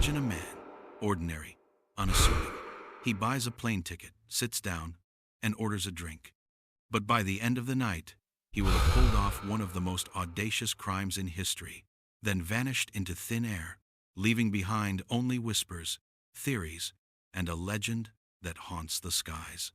Imagine a man, ordinary, unassuming. He buys a plane ticket, sits down, and orders a drink. But by the end of the night, he will have pulled off one of the most audacious crimes in history, then vanished into thin air, leaving behind only whispers, theories, and a legend that haunts the skies.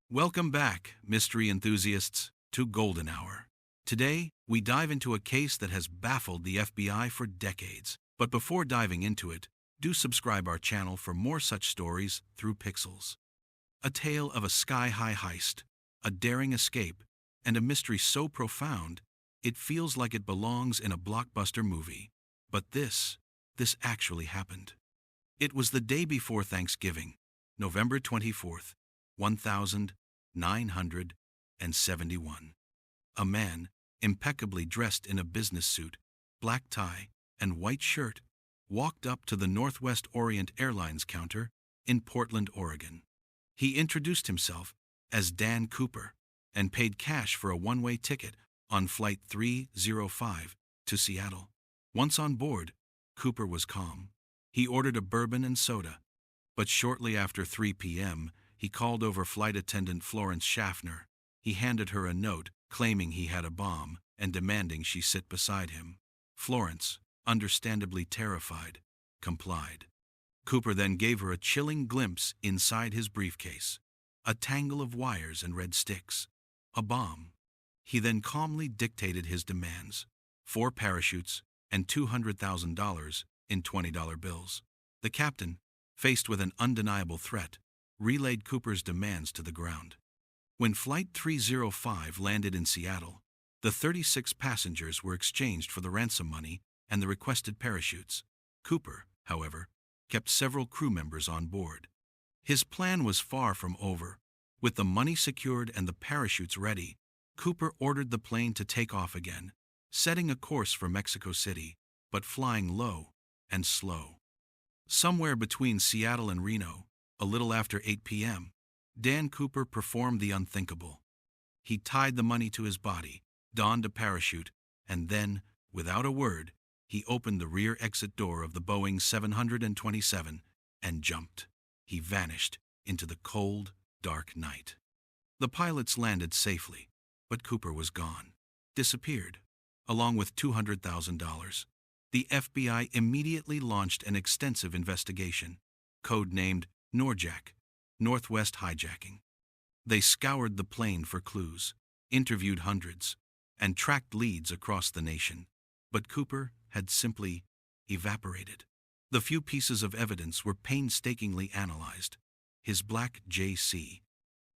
Welcome back, mystery enthusiasts, to Golden Hour. Today, we dive into a case that has baffled the FBI for decades. But before diving into it, do subscribe our channel for more such stories through pixels. A tale of a sky-high heist, a daring escape, and a mystery so profound, it feels like it belongs in a blockbuster movie. But this actually happened. It was the day before Thanksgiving, November 24th, 1971. A man, impeccably dressed in a business suit, black tie, and white shirt, walked up to the Northwest Orient Airlines counter in Portland, Oregon. He introduced himself as Dan Cooper and paid cash for a one-way ticket on Flight 305 to Seattle. Once on board, Cooper was calm. He ordered a bourbon and soda, but shortly after 3 p.m., he called over flight attendant Florence Schaffner. He handed her a note claiming he had a bomb and demanding she sit beside him. Florence, understandably terrified, complied. Cooper then gave her a chilling glimpse inside his briefcase, a tangle of wires and red sticks, a bomb. He then calmly dictated his demands: 4 parachutes and $200,000 in $20 bills. The captain, faced with an undeniable threat, relayed Cooper's demands to the ground. When Flight 305 landed in Seattle, the 36 passengers were exchanged for the ransom money and the requested parachutes. Cooper, however, kept several crew members on board. His plan was far from over. With the money secured and the parachutes ready, Cooper ordered the plane to take off again, setting a course for Mexico City, but flying low and slow. Somewhere between Seattle and Reno, a little after 8 p.m., Dan Cooper performed the unthinkable. He tied the money to his body, donned a parachute, and then, without a word, he opened the rear exit door of the Boeing 727 and jumped. He vanished into the cold, dark night. The pilots landed safely, but Cooper was gone, disappeared, along with $200,000. The FBI immediately launched an extensive investigation, codenamed Norjack, Northwest Hijacking. They scoured the plane for clues, interviewed hundreds, and tracked leads across the nation. But Cooper had simply evaporated. The few pieces of evidence were painstakingly analyzed. His black JC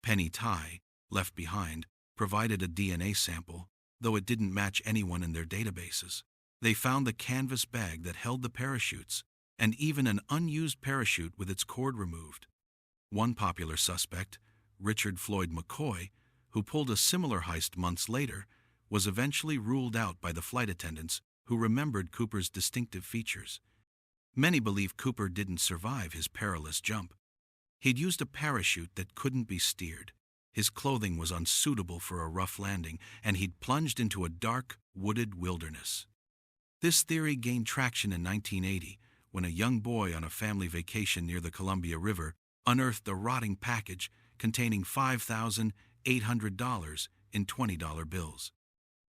penny tie, left behind, provided a DNA sample, though it didn't match anyone in their databases. They found the canvas bag that held the parachutes, and even an unused parachute with its cord removed. One popular suspect, Richard Floyd McCoy, who pulled a similar heist months later, was eventually ruled out by the flight attendants who remembered Cooper's distinctive features. Many believe Cooper didn't survive his perilous jump. He'd used a parachute that couldn't be steered. His clothing was unsuitable for a rough landing, and he'd plunged into a dark, wooded wilderness. This theory gained traction in 1980 when a young boy on a family vacation near the Columbia River unearthed a rotting package containing $5,800 in $20 bills.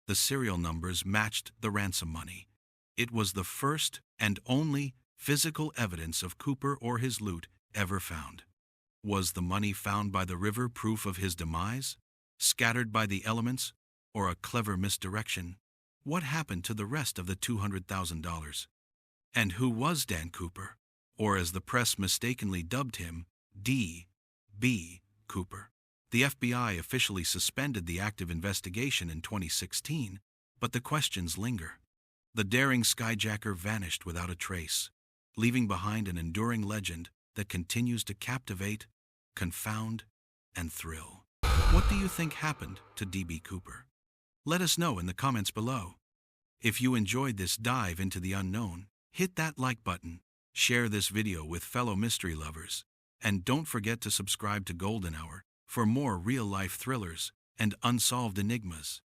The serial numbers matched the ransom money. It was the first and only physical evidence of Cooper or his loot ever found. Was the money found by the river proof of his demise, scattered by the elements, or a clever misdirection? What happened to the rest of the $200,000? And who was Dan Cooper, or as the press mistakenly dubbed him, D.B. Cooper? The FBI officially suspended the active investigation in 2016, but the questions linger. The daring skyjacker vanished without a trace, leaving behind an enduring legend that continues to captivate, confound, and thrill. What do you think happened to D.B. Cooper? Let us know in the comments below. If you enjoyed this dive into the unknown, hit that like button, share this video with fellow mystery lovers, and don't forget to subscribe to Golden Hour for more real-life thrillers and unsolved enigmas.